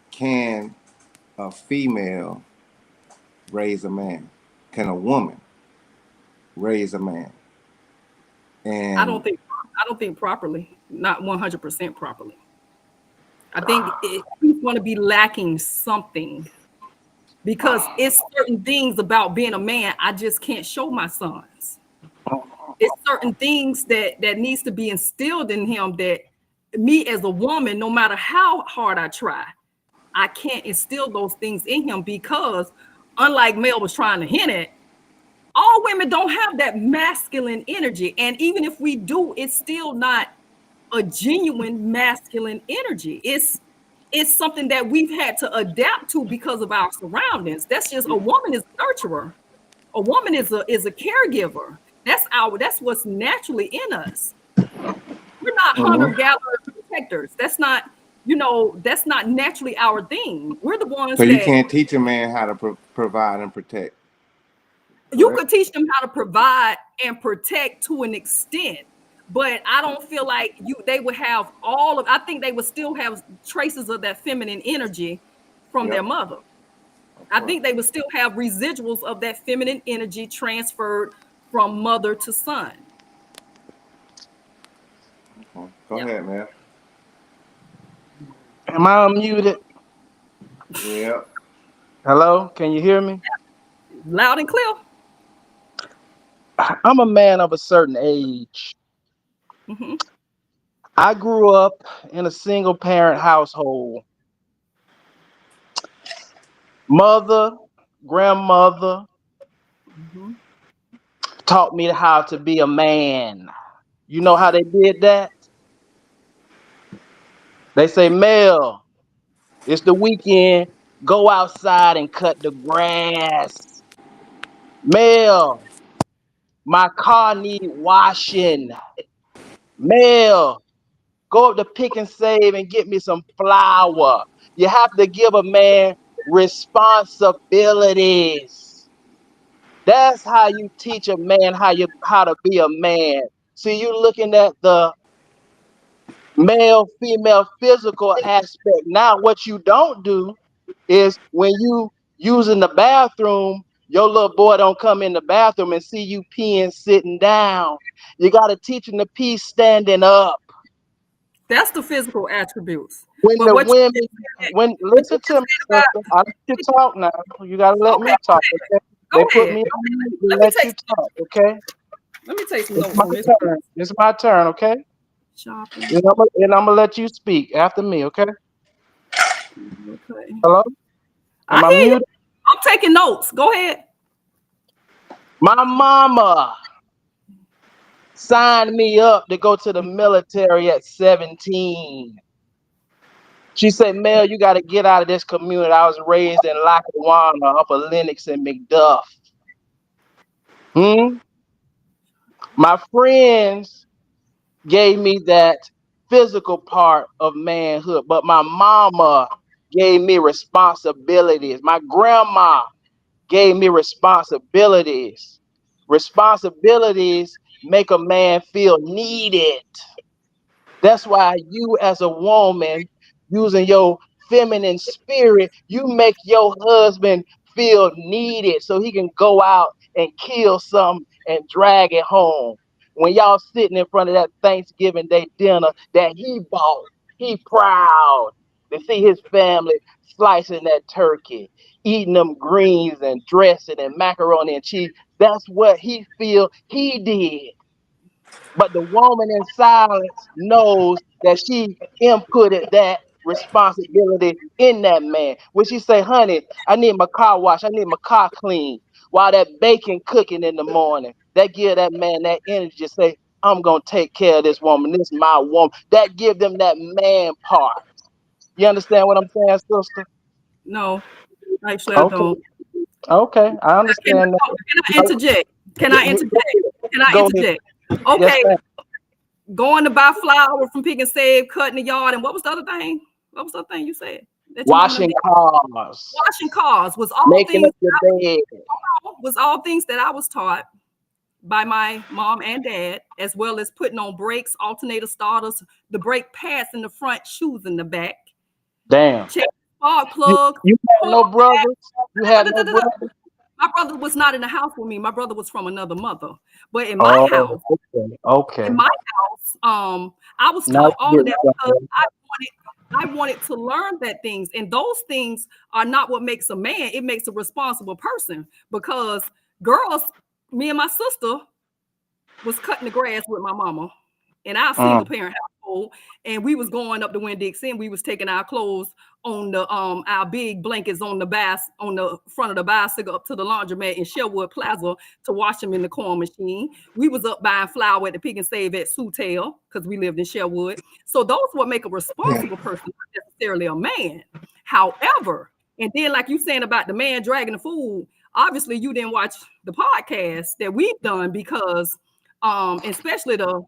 Can a female raise a man? Can a woman raise a man?
I
And
don't think I don't think properly, not 100% properly. I think he's going to be lacking something, because it's certain things about being a man I just can't show my sons. It's certain things that needs to be instilled in him that me as a woman, no matter how hard I try, I can't instill those things in him, because unlike Mel was trying to hint at, all women don't have that masculine energy. And even if we do, it's still not a genuine masculine energy. It's something that we've had to adapt to because of our surroundings. That's just, a woman is a nurturer. A woman is a caregiver. That's what's naturally in us. We're not hunter
mhm.
gatherer protectors. That's not, that's not naturally our thing. We're the
So
ones
you
that,
can't teach a man how to provide and protect,
you
correct?
could teach them how to provide and protect to an extent, but I don't feel like they would have all of, I think they would still have traces of that feminine energy from their
Yep.
mother. I
Okay.
think they would still have residuals of that feminine energy transferred from mother to son.
Okay. Go
Yeah.
ahead, man.
Am I unmuted?
Yep.
Hello? Can you hear me?
Loud and clear.
I'm a man of a certain age.
Hmm.
I grew up in a single parent household. Mother, grandmother
Hmm.
taught me how to be a man. You know how they did that? They say, Mel, it's the weekend. Go outside and cut the grass. Mel, my car need washing. Mel, go up to Pick and Save and get me some flour. You have to give a man responsibilities. That's how you teach a man how to be a man. See, you looking at the male, female, physical aspect. Now, what you don't do is when you using the bathroom, your little boy don't come in the bathroom and see you peeing sitting down. You got to teach him to pee standing up.
That's the physical attributes.
When
But
the
what
women, when
what you
listen to
just
me,
said about
sister, I let you talk now. You got to let
okay,
me talk. Okay?
go
They put
ahead.
me
Go
on
ahead.
mute to let you talk. Okay,
Let me take some
it's
notes
my
on this.
turn. It's my turn. Okay,
Shopping.
and I'm gonna let you speak after me. Okay.
Okay.
Hello.
I
Am I
hear you.
muted?
I'm taking notes. Go ahead.
My mama signed me up to go to the military at 17. She said, Mel, you got to get out of this community. I was raised in Lackawanna, Upper Lenox, and McDuff. My friends gave me that physical part of manhood, but my mama gave me responsibilities. My grandma gave me responsibilities. Responsibilities make a man feel needed. That's why you, as a woman, using your feminine spirit, you make your husband feel needed so he can go out and kill something and drag it home. When y'all sitting in front of that Thanksgiving Day dinner that he bought, he proud to see his family slicing that turkey, eating them greens and dressing and macaroni and cheese. That's what he feel he did. But the woman in silence knows that she inputted that responsibility in that man. When she say, honey, I need my car washed, I need my car clean, while that bacon cooking in the morning, that give that man that energy to say, I'm gonna take care of this woman. This is my woman. That give them that man part. You understand what I'm saying, sister?
No, actually, I
Okay,
don't.
okay, I
Can,
understand
oh, can I interject? Can I interject? Can I
Go ahead.
interject?
Yes,
Okay,
ma'am.
going to buy flour from Pick and Save, cutting the yard, and what was the other thing? What was the other thing you said that your mom done
Washing
did?
cars,
Washing cars
making up your bed.
all things that I was taught by my mom and dad, as well as putting on brakes, alternator starters, the brake pads in the front, shoes in the back,
Damn.
check spark
You
plug,
you had
pull
no brothers? You had no brothers?
my brother was not in the house with me. My brother was from another mother. But
Oh, okay.
in
Okay.
my house, I was
Now
taught
I
all of
get
that because
something.
I wanted to learn that things. And those things are not what makes a man. It makes a responsible person. Because girls, me and my sister was cutting the grass with my mama in our single parent household, and we was going up to Winn-Dixie. We was taking our clothes on the our big blankets on the front of the bicycle up to the laundromat in Sherwood Plaza to wash them in the corn machine. We was up buying flour at the Pick and Save at Sutel because we lived in Sherwood. So those what make a responsible person, not necessarily a man. However, and then like you saying about the man dragging the food, obviously you didn't watch the podcast that we've done because especially the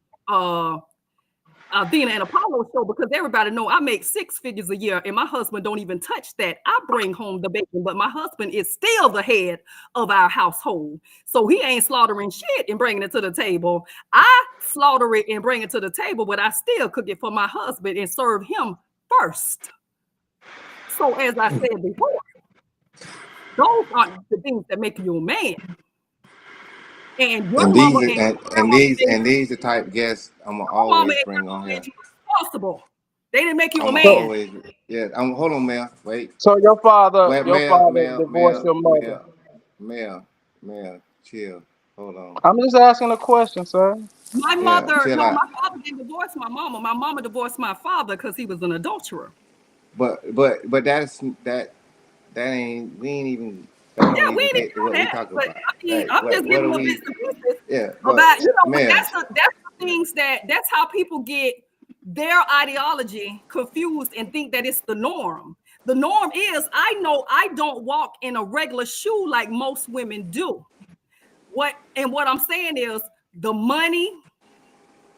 Athena and Apollo show, because everybody know I make 6 figures a year and my husband don't even touch that. I bring home the bacon, but my husband is still the head of our household. So he ain't slaughtering shit and bringing it to the table. I slaughter it and bring it to the table, but I still cook it for my husband and serve him first. So as I said before, those aren't the things that make you a man. And your
And
mama
these
and
and these and these the type guests I'm gonna
your mama
always
and
bring on
grandma made
here.
you responsible. They didn't make you a
I'm gonna
So
man.
always yeah. I'm hold on, Mel. Wait.
so
Wait,
your
Mel,
father
Mel,
divorced
Mel,
your mother.
Mel, Mel, Mel. Chill. Hold on.
I'm just asking a question, sir.
My
Yeah,
mother,
chill
no,
out.
my father didn't divorce my mama. My mama divorced my father because he was an adulterer.
But that's that ain't we ain't even. That
Yeah,
don't
we
even
ain't even
fit to what
on
we
that.
talking
But
about.
I mean,
Like
I'm just
what
giving
are
little
we?
bits and pieces
Yeah,
about,
but
but
ma'am,
that's the things that's how people get their ideology confused and think that it's the norm. The norm is I know I don't walk in a regular shoe like most women do. What I'm saying is the money,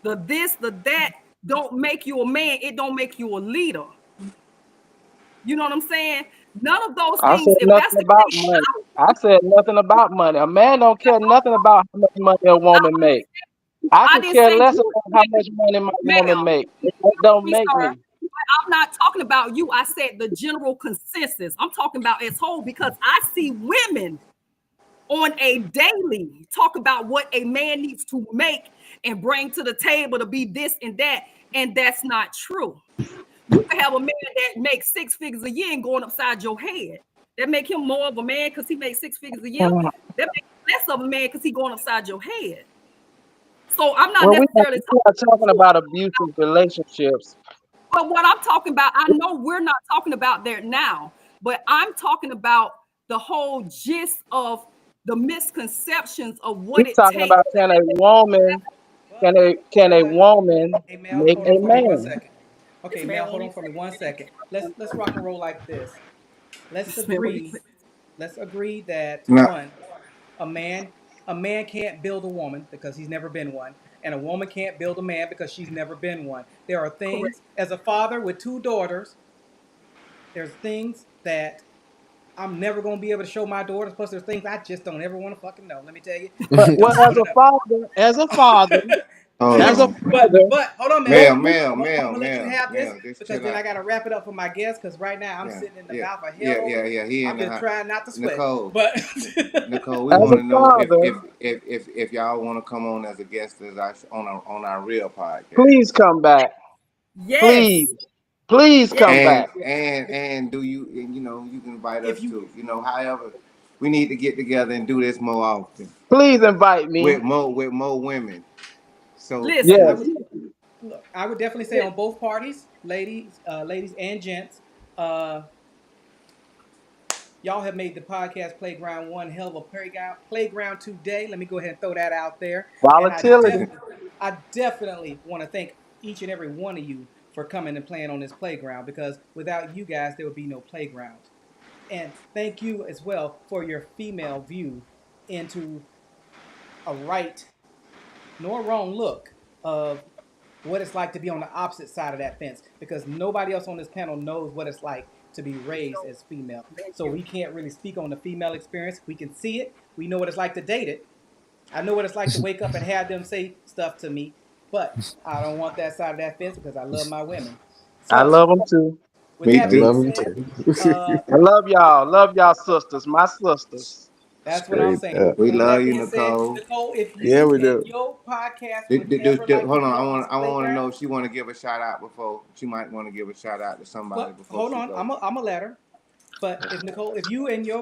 the this, the that don't make you a man. It don't make you a leader. You know what I'm saying? None of those
I said
things. If that's
nothing
the
about
case,
money. I said nothing about money. A man don't care nothing about how much money a woman make. I
I
could
didn't
care
say
less
you,
about how much money my woman
ma'am.
make. It don't
Me,
make
sir.
me.
I'm not talking about you. I said the general consensus. I'm talking about as whole because I see women on a daily talk about what a man needs to make and bring to the table to be this and that, and that's not true. You can have a man that makes six figures a year and going upside your head. That make him more of a man because he makes six figures a year. That makes him less of a man because he going upside your head. So I'm not
Well,
necessarily
we are
talking about
talking
you.
about abusive relationships.
But what I'm talking about, I know we're not talking about that now, but I'm talking about the whole gist of the misconceptions of
We're
what it
talking
takes
about
to have a
But
can a
but
woman
hey Mel,
make
hold
a
on for me one
man?
second.
this
Okay,
man
Mel,
won't
hold
even
on for me one
say
second. Let's rock and roll like this. Let's
this man won't
agree.
even
Let's agree that
no,
one, a man a man can't build a woman because he's never been one, and a woman can't build a man because she's never been one. There are
correct.
things as a father with two daughters. There's things that I'm never gonna be able to show my daughters. Plus, there's things I just don't ever want to fucking know. Let me tell you, I
But
just
well,
don't want to know.
hold
as a
on,
father,
but hold on, Mel.
what
ma'am,
we
ma'am,
I'm
ma'am,
gonna let you
ma'am,
have this
ma'am. Just
because
chill
then I
out.
gotta wrap it up for my guests. Because right now I'm
Yeah,
sitting in the
yeah,
mouth of
yeah,
hell over
yeah,
here.
yeah. He in
I'm
the
just
hot.
trying not to sweat.
Nicole,
But
Nicole, we
as
want
a
to know
father,
if y'all want to come on as a guest as on our real podcast.
please come back. Please,
Yes,
please
yes.
come back.
And do you and you know you can invite
if
us
you
too. You know, however, we need to get together and do this more often
Please invite me.
with more women. So
I
Listen,
Yes.
would look, I would definitely say on both parties, ladies and gents, uh, y'all have made the podcast playground one hell of a playground today. Let me go ahead and throw that out there. And
Volatility.
I definitely want to thank each and every one of you for coming and playing on this playground because without you guys, there would be no playground. And thank you as well for your female view into a right nor wrong look of what it's like to be on the opposite side of that fence because nobody else on this panel knows what it's like to be raised as female.
thank
So
you.
we can't really speak on the female experience. We can see it. We know what it's like to date it. I know what it's like to wake up and have them say stuff to me, but I don't want that side of that fence because I love my women.
I
So
love them too.
with
me
I
that
too.
being
love him
said,
too.
I love y'all. Love y'all sisters. My sisters.
that's what I'm
Straight
saying.
up.
We
And with
love
that
you,
being said,
Nicole.
Nicole, if
Yeah,
you
we
and
do.
your podcast would ever like to
Hold on.
be on this
I want to
playground,
know if she want to give a shout out before. She might want to give a shout out to somebody
well,
before
hold
she
on.
goes.
I'm a letter. But if Nicole, if you and your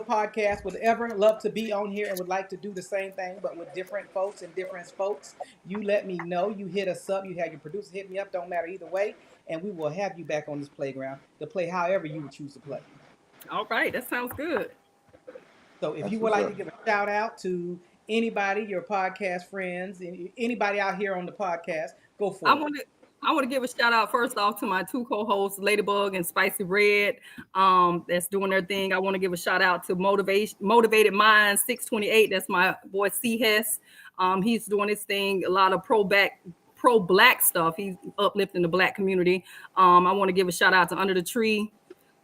podcast would ever love to be on here and would like to do the same thing, but with different folks and different spokes, you let me know. You hit us up. You have your producer hit me up. Don't matter either way, and we will have you back on this playground to play however you would choose to play.
All right, that sounds good.
So if
That's
you would
what's
like to
up.
give a shout out to anybody, your podcast friends, anybody out here on the podcast, go
I
for it.
want to I want to give a shout out first off to my two co-hosts, Ladybug and Spicy Red. That's doing their thing. I want to give a shout out to Motivated Minds 628. That's my boy C Hess. He's doing his thing, a lot of pro black stuff. He's uplifting the black community. I want to give a shout out to Under the Tree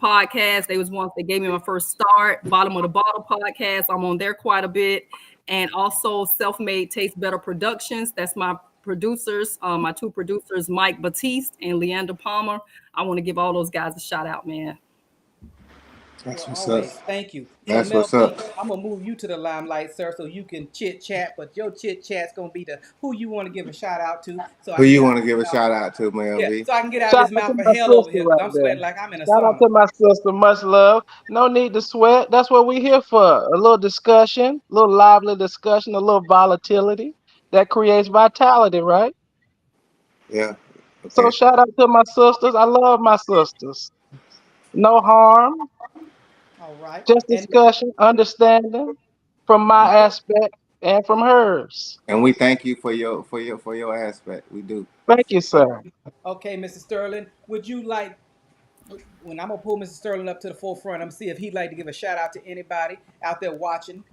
podcast. They was ones that gave me my first start. Bottom of the Bottle podcast. I'm on there quite a bit. And also Self Made Taste Better Productions. That's my producers, my two producers, Mike Batiste and Leander Palmer. I want to give all those guys a shout out, man.
Well,
That's what's up.
always. Thank you. So,
That's
Mel
what's
B,
up.
I'm gonna move you to the limelight, sir, so you can chit chat. But your chit chat's gonna be the who you want to give a shout out to, so I
Who
can get
you
out
want to
this
give a
mouth.
shout out to, man?
Yeah,
B?
so I can get out
Shout
this
out to
mouth of
my
hell over
sister
here because
right
I'm
there.
sweating like I'm in a
Shout out
sauna.
to my sister. Much love. No need to sweat. That's what we here for. A little discussion, a little lively discussion, a little volatility that creates vitality, right?
Yeah.
So
Okay.
shout out to my sisters. I love my sisters. No harm.
All right.
Just
And
discussion, understanding from my aspect and from hers.
And we thank you for your aspect. We do.
Thank you, sir.
okay, Mr. Sterling, would you like when I'm gonna pull Mr. Sterling up to the forefront, I'm gonna see if he'd like to give a shout out to anybody out there watching.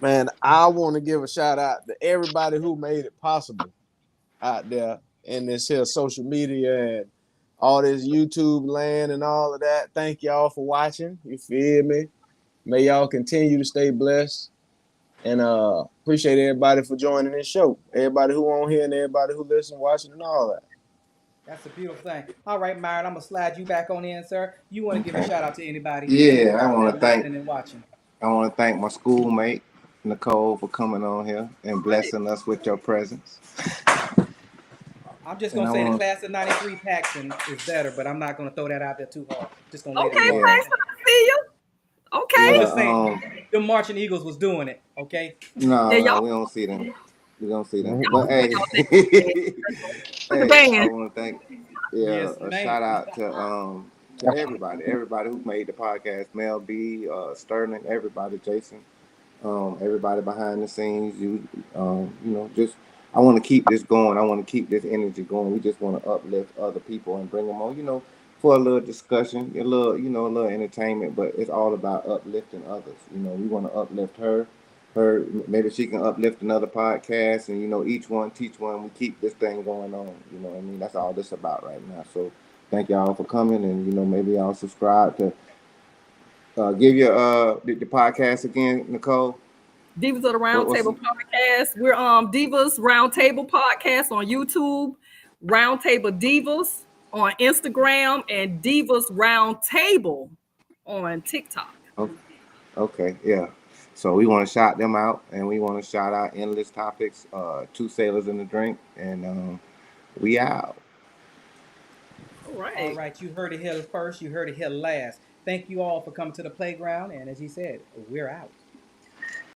Man, I want to give a shout out to everybody who made it possible out there in this here social media and all this YouTube land and all of that. Thank y'all for watching. You feel me? May y'all continue to stay blessed. And appreciate everybody for joining this show. Everybody who on here and everybody who listen, watching, and all that.
That's a beautiful thing. All right, Myron, I'm gonna slide you back on in, sir. You want to give a
Okay.
shout out to anybody
Yeah,
out there listening and watching?
I want to thank my schoolmate Nicole for coming on here and
Right.
blessing us with your presence.
I'm just
And
gonna
I
say the
want
class of '93 Paxton is better, but I'm not gonna throw that out there too hard. Just gonna lay that
Okay,
alone
yeah,
right
Paxton,
now.
I see you.
I'm
Okay.
yeah.
just saying, the marching Eagles was doing it. Okay.
Yeah,
No,
y'all,
we don't see them. We don't see them.
Mhm.
y'all
But
was doing
hey,
y'all thing. With the
hey, I
band.
want to thank
Yes,
a
ma'am.
shout out to everybody who made the podcast, Mel B, Sterling, everybody, Jason, everybody behind the scenes. Just I want to keep this going. I want to keep this energy going. We just want to uplift other people and bring them on. For a little discussion, a little entertainment. But it's all about uplifting others. We want to uplift her. Maybe she can uplift another podcast, and each one teach one. We keep this thing going on. What I mean, that's all this about right now. So thank y'all for coming, and maybe y'all subscribe to give your the podcast again, Nicole.
Divas of the
What's
Roundtable Podcast. We're Divas Roundtable Podcast on YouTube, Roundtable Divas on Instagram, and Divas Roundtable on TikTok.
oh, okay, yeah. So we want to shout them out, and we want to shout out Endless Topics, Two Sailors in the Drink, and we out.
All
All
right.
right, you heard it here first. You heard it here last. Thank you all for coming to the playground, and as he said, we're out.